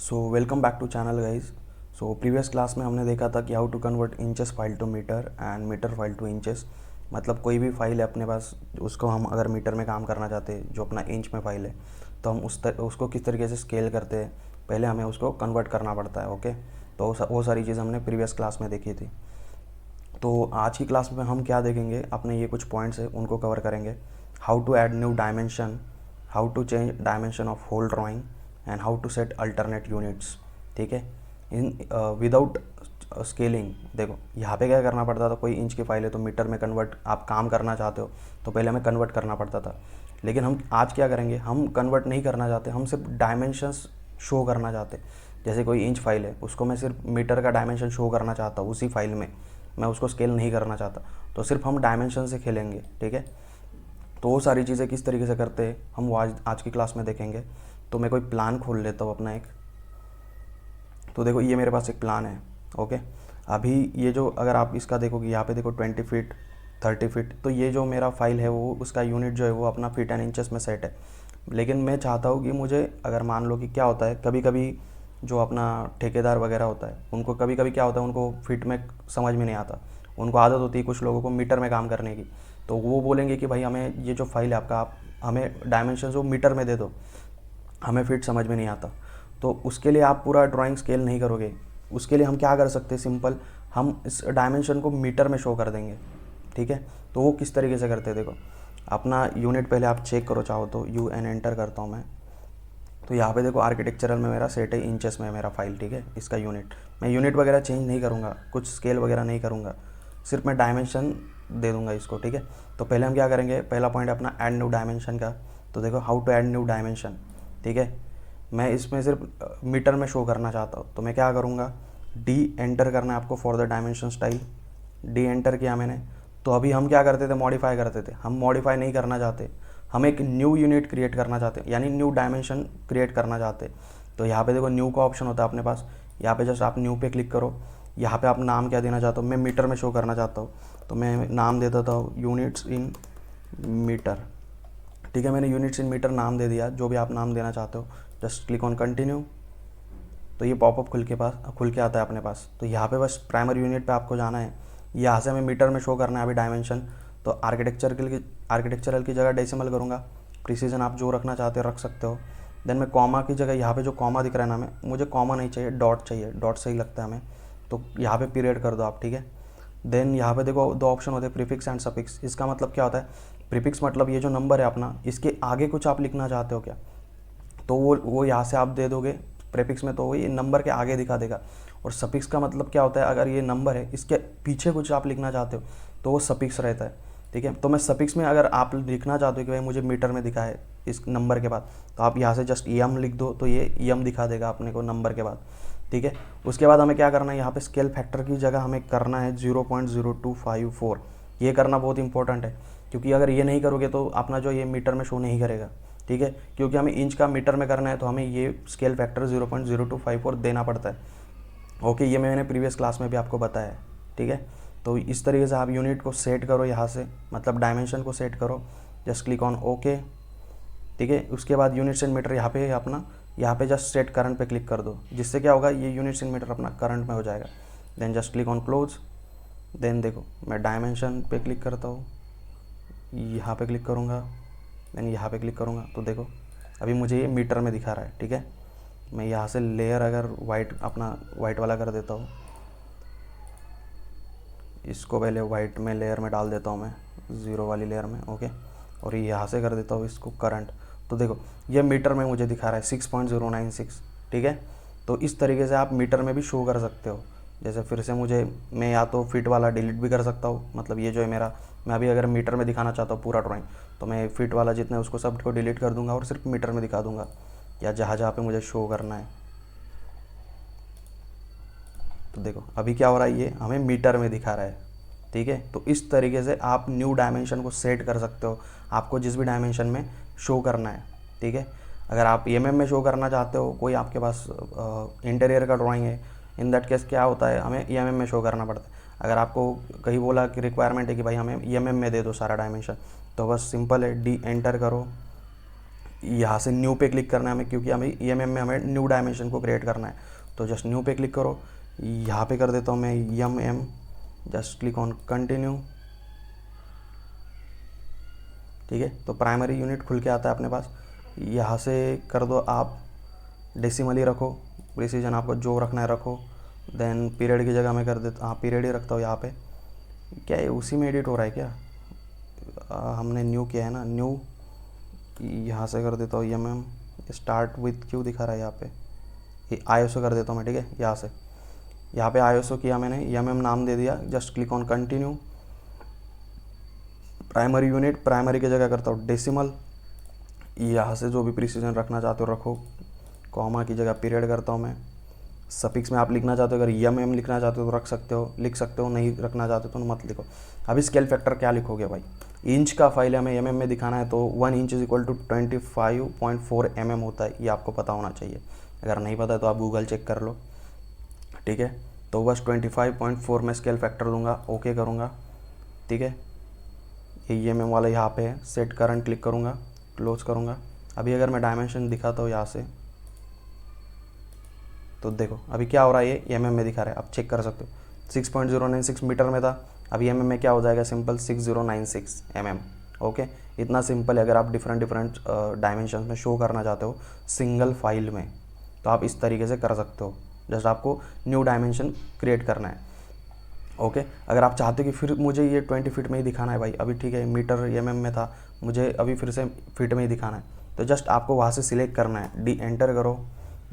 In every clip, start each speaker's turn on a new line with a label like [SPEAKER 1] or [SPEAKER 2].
[SPEAKER 1] So welcome back to channel guys. So previous class में हमने देखा था कि how to convert inches file to metre and metre file to inches. मतलब कोई भी फाइल है अपने पास, उसको हम अगर मीटर में काम करना चाहते हैं, जो अपना इंच में फाइल है, तो हम उसको किस तरीके से स्केल करते हैं, पहले हमें उसको कन्वर्ट करना पड़ता है। ओके, तो वो सारी चीज़ हमने प्रीवियस क्लास में देखी थी। तो आज की क्लास में हम क्या देखेंगे, अपने ये कुछ पॉइंट्स है उनको कवर करेंगे। How to add new dimension, how to change dimension of whole drawing and how to set alternate units. ठीक है, इन विदाउट स्केलिंग। देखो यहाँ पे क्या करना पड़ता था, कोई इंच की फाइल है तो मीटर में कन्वर्ट आप काम करना चाहते हो तो पहले हमें कन्वर्ट करना पड़ता था। लेकिन हम आज क्या करेंगे, हम कन्वर्ट नहीं करना चाहते, हम सिर्फ डायमेंशंस शो करना चाहते। जैसे कोई इंच फाइल है, उसको मैं सिर्फ मीटर का डायमेंशन शो करना चाहता हूँ उसी फाइल में, मैं उसको स्केल नहीं करना चाहता, तो सिर्फ हम डायमेंशन से खेलेंगे। ठीक है, तो वो सारी चीज़ें किस तरीके से करते हैं हम वो आज की क्लास में देखेंगे। तो मैं कोई प्लान खोल लेता हूँ अपना एक। तो देखो ये मेरे पास एक प्लान है। ओके, अभी ये जो अगर आप इसका देखोगे, यहाँ पे देखो 20 फीट 30 फीट, तो ये जो मेरा फाइल है वो उसका यूनिट जो है वो अपना फीट एंड इंचेस में सेट है। लेकिन मैं चाहता हूँ कि मुझे, अगर मान लो कि क्या होता है, कभी कभी जो अपना ठेकेदार वगैरह होता है, उनको कभी कभी क्या होता है, उनको फीट में समझ में नहीं आता, उनको आदत होती है कुछ लोगों को मीटर में काम करने की। तो वो बोलेंगे कि भाई हमें ये जो फाइल है आपका, आप हमें डायमेंशन वो मीटर में दे दो, हमें फिट समझ में नहीं आता। तो उसके लिए आप पूरा ड्राइंग स्केल नहीं करोगे। उसके लिए हम क्या कर सकते हैं, सिंपल, हम इस डायमेंशन को मीटर में शो कर देंगे। ठीक है, तो वो किस तरीके से करते हैं, देखो अपना यूनिट पहले आप चेक करो, चाहो तो UN एंटर करता हूँ मैं। तो यहाँ पे देखो आर्किटेक्चरल में मेरा सेट है, इंचेस में मेरा फाइल। ठीक है, इसका यूनिट, मैं यूनिट वगैरह चेंज नहीं करूँगा, कुछ स्केल वगैरह नहीं करूँगा, सिर्फ मैं डायमेंशन दे दूँगा इसको। ठीक है, तो पहले हम क्या करेंगे, पहला पॉइंट अपना ऐड न्यू डायमेंशन का। तो देखो how to add new dimension. ठीक है, मैं इसमें सिर्फ मीटर में शो करना चाहता हूँ, तो मैं क्या करूँगा, डी एंटर करना है आपको for the dimension style. D enter किया मैंने। तो अभी हम क्या करते थे, मॉडिफाई करते थे, हम मॉडिफाई नहीं करना चाहते, हम एक न्यू यूनिट क्रिएट करना चाहते हैं, यानी न्यू डायमेंशन क्रिएट करना चाहते हैं। तो यहाँ पे देखो न्यू का ऑप्शन होता है अपने पास, यहाँ पे जस्ट आप न्यू पे क्लिक करो। यहाँ पे आप नाम क्या देना चाहते हो, मैं मीटर में शो करना चाहता हूँ, तो मैं नाम दे देता हूँ यूनिट्स इन मीटर। ठीक है, मैंने यूनिट्स इन मीटर नाम दे दिया, जो भी आप नाम देना चाहते हो। Just click on continue. तो ये पॉपअप खुल के आता है अपने पास। तो यहाँ पे बस प्राइमरी यूनिट पे आपको जाना है, यहाँ से हमें मीटर में शो करना है अभी डायमेंशन। तो आर्किटेक्चरल की जगह डेसिमल करूँगा, प्रिसीजन आप जो रखना चाहते हो रख सकते हो। देन मैं कॉमा की जगह, यहाँ पे जो कॉमा दिख रहा है ना, हमें, मुझे कॉमा नहीं चाहिए, डॉट चाहिए, डॉट सही लगता है हमें, तो यहाँ पे पीरियड कर दो आप। ठीक है, देन यहाँ पे देखो दो ऑप्शन होते हैं, प्रीफिक्स एंड सफिक्स। इसका मतलब क्या होता है, प्रीफिक्स मतलब ये जो नंबर है अपना, इसके आगे कुछ आप लिखना चाहते हो क्या, तो वो यहाँ से आप दे दोगे प्रीफिक्स में, तो वो ये नंबर के आगे दिखा देगा। और सफिक्स का मतलब क्या होता है, अगर ये नंबर है इसके पीछे कुछ आप लिखना चाहते हो तो वो सफिक्स रहता है। ठीक है, तो मैं सफिक्स में अगर आप लिखना चाहते हो कि भाई मुझे मीटर में दिखा है इस नंबर के बाद, तो आप यहाँ से जस्ट EM लिख दो, तो ये EM दिखा देगा अपने को नंबर के बाद। ठीक है, उसके बाद हमें क्या करना है, यहाँ पे स्केल फैक्टर की जगह हमें करना है 0.0254। ये करना बहुत इंपॉर्टेंट है, क्योंकि अगर ये नहीं करोगे तो अपना जो ये मीटर में शो नहीं करेगा। ठीक है, क्योंकि हमें इंच का मीटर में करना है, तो हमें ये स्केल फैक्टर 0.0254 देना पड़ता है। ओके, ये मैंने प्रीवियस क्लास में भी आपको बताया है। ठीक है, तो इस तरीके से आप यूनिट को सेट करो यहाँ से, मतलब डायमेंशन को सेट करो। Just click on okay. ठीक है, उसके बाद यूनिट्स इन मीटर यहाँ पे अपना, यहाँ पे जस्ट सेट करंट पे क्लिक कर दो, जिससे क्या होगा, ये यूनिट्स इन मीटर अपना करंट में हो जाएगा। Then just click on close. Then देखो मैं डायमेंशन पे क्लिक करता हूँ, यहाँ पे क्लिक करूँगा, देन यहाँ पे क्लिक करूँगा, तो देखो अभी मुझे ये मीटर में दिखा रहा है। ठीक है, मैं यहाँ से लेयर अगर वाइट, अपना वाइट वाला कर देता हूँ, इसको पहले वाइट में लेयर में डाल देता हूँ मैं, 0 वाली लेयर में। ओके, और यहाँ से कर देता हूँ इसको करंट। तो देखो ये मीटर में मुझे दिखा रहा है 6.096। ठीक है, तो इस तरीके से आप मीटर में भी शो कर सकते हो। जैसे फिर से मैं या तो फिट वाला डिलीट भी कर सकता हूँ, मतलब ये जो है मेरा, मैं अभी अगर मीटर में दिखाना चाहता हूँ पूरा ड्राइंग, तो मैं फिट वाला जितने उसको सब को डिलीट कर दूंगा और सिर्फ मीटर में दिखा दूंगा, या जहाँ जहाँ पे मुझे शो करना है। तो देखो अभी क्या हो रहा है, ये हमें मीटर में दिखा रहा है। ठीक है, तो इस तरीके से आप न्यू डायमेंशन को सेट कर सकते हो, आपको जिस भी डायमेंशन में शो करना है। ठीक है, अगर आप EMM में शो करना चाहते हो, कोई आपके पास इंटीरियर का ड्राइंग है, इन दैट केस क्या होता है, हमें EMM में शो करना पड़ता है। अगर आपको कहीं बोला कि रिक्वायरमेंट है कि भाई हमें EMM में दे दो सारा डायमेंशन, तो बस सिंपल है, डी एंटर करो, यहाँ से न्यू पे क्लिक करना है हमें, क्योंकि हमें EMM में हमें न्यू डायमेंशन को क्रिएट करना है। तो जस्ट न्यू पे क्लिक करो, यहाँ पे कर देता हूँ मैं EMM, just click on continue. ठीक है, तो प्राइमरी यूनिट खुल के आता है अपने पास। यहाँ से कर दो आप डेसिमल ही रखो, प्रिसीजन आपको जो रखना है रखो। देन पीरियड की जगह मैं कर देता, हाँ पीरियड ही रखता हूँ यहाँ पे। क्या है, उसी में एडिट हो रहा है क्या? हमने न्यू किया है ना, न्यू यहाँ से कर देता हूँ EMM स्टार्ट विथ क्यू दिखा रहा है यहाँ पे, ISO कर देता हूँ मैं। ठीक है, यहाँ पे ISO किया मैंने, EMM नाम दे दिया, just click on continue. Primary unit, primary की जगह करता हूँ डेसिमल। यहाँ से जो भी प्रिसीजन रखना चाहते हो रखो, कॉमा की जगह पीरियड करता हूँ मैं। सफिक्स में आप लिखना चाहते हो, अगर EMM लिखना चाहते हो तो रख सकते हो, लिख सकते हो, नहीं रखना चाहते तो मत लिखो। अभी स्केल फैक्टर क्या लिखोगे भाई, इंच का फाइल है, हमें MM में दिखाना है, तो 1 inch is equal to 25.4 mm होता है, ये आपको पता होना चाहिए। अगर नहीं पता है तो आप गूगल चेक कर लो। ठीक है, तो बस 25.4 में स्केल फैक्टर दूंगा, ओके करूँगा। ठीक है, ये EMM वाला यहाँ पे है, सेट करंट क्लिक करूँगा, क्लोज करूँगा। अभी अगर मैं डायमेंशन दिखाता हूँ यहाँ से, तो देखो अभी क्या हो रहा है, ये MM में दिखा रहा है, आप चेक कर सकते हो। 6.096 मीटर में था, अभी MM में क्या हो जाएगा, सिंपल 6096 mm। ओके, इतना सिंपल है। अगर आप डिफरेंट डायमेंशन में शो करना चाहते हो सिंगल फाइल में, तो आप इस तरीके से कर सकते हो। जस्ट आपको न्यू डायमेंशन क्रिएट करना है। ओके, अगर आप चाहते हो कि फिर मुझे ये 20 फीट में ही दिखाना है भाई, अभी ठीक है मीटर MM में था, मुझे अभी फिर से फीट में ही दिखाना है, तो जस्ट आपको वहाँ से सिलेक्ट करना है, डी एंटर करो।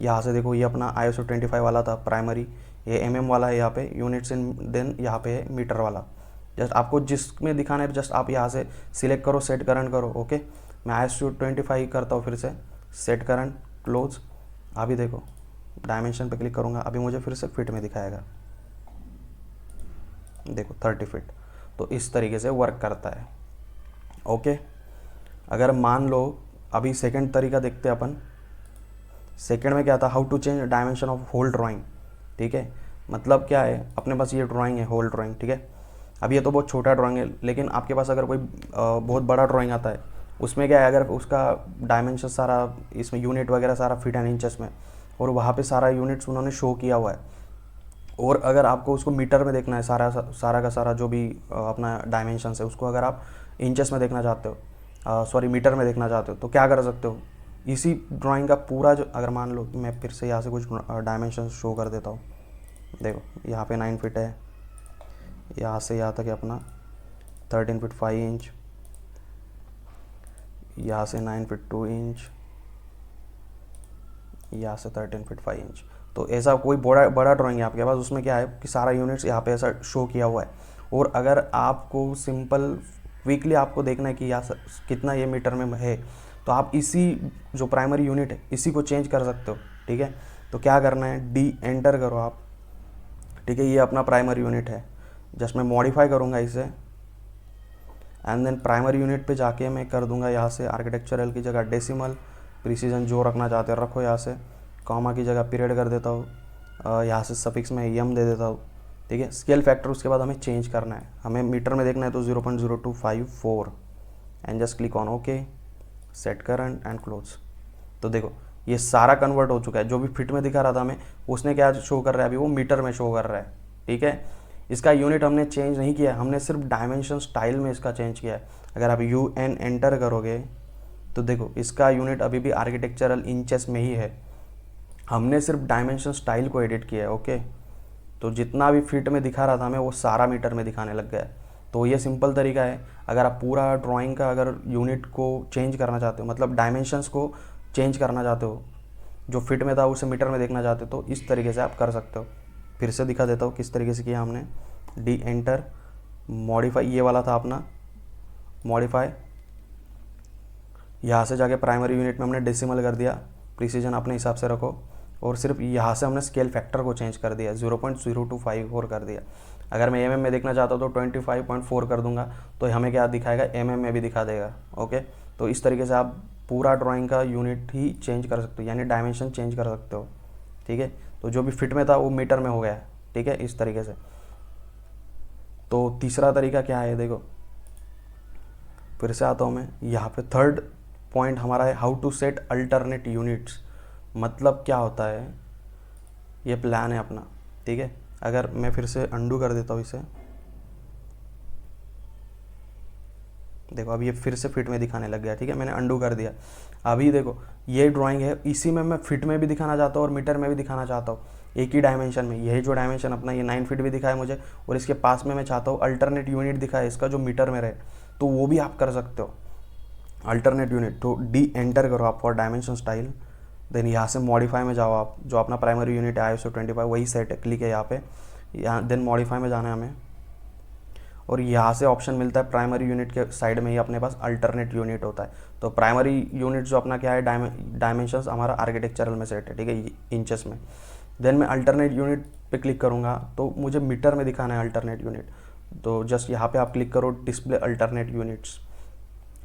[SPEAKER 1] यहाँ से देखो, ये अपना ISO 25 वाला था प्राइमरी, ये MM वाला है यहाँ पे यूनिट्स इन, देन यहाँ पे है मीटर वाला। जस्ट आपको जिसमें दिखाना है जस्ट आप यहाँ से सिलेक्ट करो, सेट करंट करो। ओके, मैं ISO 25 करता हूँ, फिर से सेट करंट क्लोज। अभी देखो डायमेंशन पे क्लिक करूँगा, अभी मुझे फिर से फिट में दिखाएगा, देखो 30 फीट। तो इस तरीके से वर्क करता है। ओके, अगर मान लो अभी सेकंड तरीका देखते हैं अपन। सेकंड में क्या था, how to change dimension of whole drawing. ठीक है, मतलब क्या है, अपने पास ये ड्राइंग है होल ड्राइंग। ठीक है, अब ये तो बहुत छोटा ड्राइंग है, लेकिन आपके पास अगर कोई बहुत बड़ा ड्राइंग आता है, उसमें क्या है, अगर उसका डायमेंशन सारा, इसमें यूनिट वगैरह सारा फीट एंड इंचेस में, और वहाँ पे सारा यूनिट्स उन्होंने शो किया हुआ है, और अगर आपको उसको मीटर में देखना है, सारा का सारा जो भी अपना डायमेंशन है, उसको अगर आप इंचेस में देखना चाहते हो, सॉरी मीटर में देखना चाहते हो, तो क्या कर सकते हो, इसी ड्राइंग का पूरा जो, अगर मान लो मैं फिर से यहाँ से कुछ डायमेंशन शो कर देता हूँ। देखो यहाँ पे 9 फीट है, यहाँ से यहाँ तक है अपना 13 फीट 5 इंच, यहाँ से 9 फीट 2 इंच, यहाँ से 13 फीट 5 इंच। तो ऐसा कोई बड़ा ड्राइंग है आपके पास, उसमें क्या है कि सारा यूनिट्स यहाँ पे ऐसा शो किया हुआ है। और अगर आपको सिंपल वीकली आपको देखना है कि यहाँ कितना ये मीटर में है, तो आप इसी जो प्राइमरी यूनिट है इसी को चेंज कर सकते हो। ठीक है, तो क्या करना है, डी एंटर करो आप। ठीक है, ये अपना प्राइमरी यूनिट है, जस्ट मैं मॉडिफाई करूँगा इसे, एंड देन प्राइमरी यूनिट पे जाके मैं कर दूंगा यहाँ से आर्किटेक्चरल की जगह डेसिमल, प्रिसीजन जो रखना चाहते हो रखो, यहाँ से कॉमा की जगह पीरियड कर देता हूँ, यहाँ से सफिक्स में EM दे देता हूँ। ठीक है, स्केल फैक्टर उसके बाद हमें चेंज करना है, हमें मीटर में देखना है तो 0.0254 and just click on okay, set current and close. तो देखो ये सारा कन्वर्ट हो चुका है, जो भी फिट में दिखा रहा था हमें, उसने क्या शो कर रहा है, अभी वो मीटर में शो कर रहा है। ठीक है, इसका यूनिट हमने चेंज नहीं किया है, हमने सिर्फ डायमेंशन स्टाइल में इसका चेंज किया है। अगर आप UN एंटर करोगे तो देखो इसका यूनिट अभी भी आर्किटेक्चरल इंचेस में ही है, हमने सिर्फ डायमेंशन स्टाइल को एडिट किया है। ओके, तो जितना भी फीट में दिखा रहा था हमें, वो सारा मीटर में दिखाने लग गया है। तो ये सिंपल तरीका है, अगर आप पूरा ड्राइंग का अगर यूनिट को चेंज करना चाहते हो, मतलब डायमेंशंस को चेंज करना चाहते हो, जो फिट में था उसे मीटर में देखना चाहते हो, तो इस तरीके से आप कर सकते हो। फिर से दिखा देता हूँ किस तरीके से किया हमने। डी एंटर, मॉडिफाई ये वाला था अपना, मॉडिफाई, यहाँ से जाके प्राइमरी यूनिट में हमने डेसिमल कर दिया, प्रिसीजन अपने हिसाब से रखो, और सिर्फ यहाँ से हमने स्केल फैक्टर को चेंज कर दिया, 0.0254 कर दिया। अगर मैं MM में देखना चाहता हूँ तो 25.4 कर दूंगा, तो हमें क्या दिखाएगा, MM में भी दिखा देगा। ओके, तो इस तरीके से आप पूरा ड्राइंग का यूनिट ही चेंज कर सकते हो, यानी डायमेंशन चेंज कर सकते हो। ठीक है, तो जो भी फिट में था वो मीटर में हो गया। ठीक है, इस तरीके से। तो तीसरा तरीका क्या है, देखो फिर से आता हूँ मैं यहाँ पे, थर्ड पॉइंट हमारा है how to set alternate units. मतलब क्या होता है, ये प्लान है अपना, ठीक है। अगर मैं फिर से अंडू कर देता हूँ इसे, देखो अब ये फिर से फिट में दिखाने लग गया, ठीक है, मैंने अंडू कर दिया। अभी देखो ये ड्राइंग है, इसी में मैं फिट में भी दिखाना चाहता हूँ और मीटर में भी दिखाना चाहता हूँ, एक ही डायमेंशन में। यही जो डायमेंशन अपना ये 9 फीट भी दिखाया मुझे, और इसके पास में मैं चाहता हूँ अल्टरनेट यूनिट दिखाए इसका जो मीटर में रहे, तो वो भी आप कर सकते हो। अल्टरनेट यूनिट तो डी एंटर करो आप फॉर डायमेंशन स्टाइल, देन यहाँ से मॉडिफाई में जाओ आप, जो अपना प्राइमरी यूनिट है ISO 25 वही सेट है, क्लिक है यहाँ पे, यहाँ देन मॉडिफाई में जाना है हमें, और यहाँ से ऑप्शन मिलता है प्राइमरी यूनिट के साइड में ही अपने पास अल्टरनेट यूनिट होता है। तो प्राइमरी यूनिट जो अपना क्या है, डायमेंशंस हमारा आर्किटेक्चरल में सेट है, ठीक है, इंचेस में। देन मैं अल्टरनेट यूनिट पे क्लिक करूँगा तो मुझे मीटर में दिखाना है अल्टरनेट यूनिट, तो जस्ट यहाँ पे आप क्लिक करो डिस्प्ले अल्टरनेट यूनिट्स,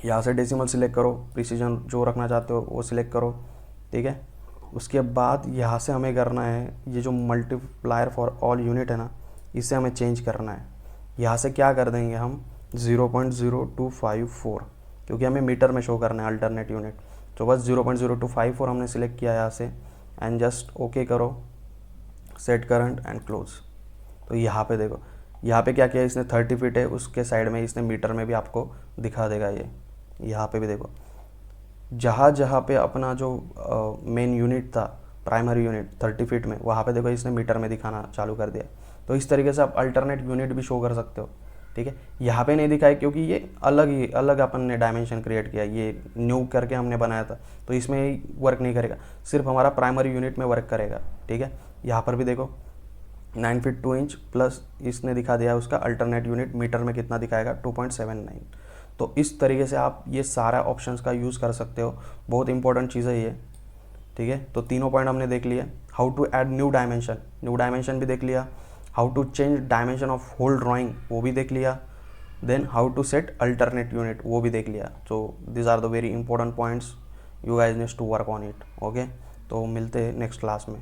[SPEAKER 1] यहाँ से डेसिमल सिलेक्ट करो, प्रिसीजन जो रखना चाहते हो वो सिलेक्ट करो, ठीक है। उसके बाद यहाँ से हमें करना है ये जो मल्टीप्लायर फॉर ऑल यूनिट है ना, इसे हमें चेंज करना है। यहाँ से क्या कर देंगे हम 0.0254, क्योंकि हमें मीटर में शो करना है अल्टरनेट यूनिट, तो बस 0.0254 हमने सिलेक्ट किया यहाँ से, एंड जस्ट ओके करो, सेट करंट एंड क्लोज। तो यहाँ पे देखो, यहाँ पे क्या किया इसने, 30 फीट है, उसके साइड में इसने मीटर में भी आपको दिखा देगा ये। यहाँ पे भी देखो, जहाँ जहाँ पे अपना जो मेन यूनिट था प्राइमरी यूनिट 30 फीट में, वहाँ पे देखो इसने मीटर में दिखाना चालू कर दिया। तो इस तरीके से आप अल्टरनेट यूनिट भी शो कर सकते हो, ठीक है। यहाँ पे नहीं दिखाए क्योंकि ये अलग अपन ने डायमेंशन क्रिएट किया, ये न्यू करके हमने बनाया था, तो इसमें वर्क नहीं करेगा, सिर्फ हमारा प्राइमरी यूनिट में वर्क करेगा, ठीक है। यहाँ पर भी देखो 9 फीट 2 इंच प्लस इसने दिखा दिया उसका अल्टरनेट यूनिट मीटर में कितना दिखाएगा 2.79। तो इस तरीके से आप ये सारा ऑप्शंस का यूज़ कर सकते हो, बहुत इंपॉर्टेंट चीज़ है ये, ठीक है। तो तीनों पॉइंट हमने देख लिए, how to add new dimension भी देख लिया, how to change dimension of whole drawing वो भी देख लिया, then how to set alternate unit वो भी देख लिया। So this are the very important points, you guys needs to work on it, okay. तो मिलते हैं नेक्स्ट क्लास में।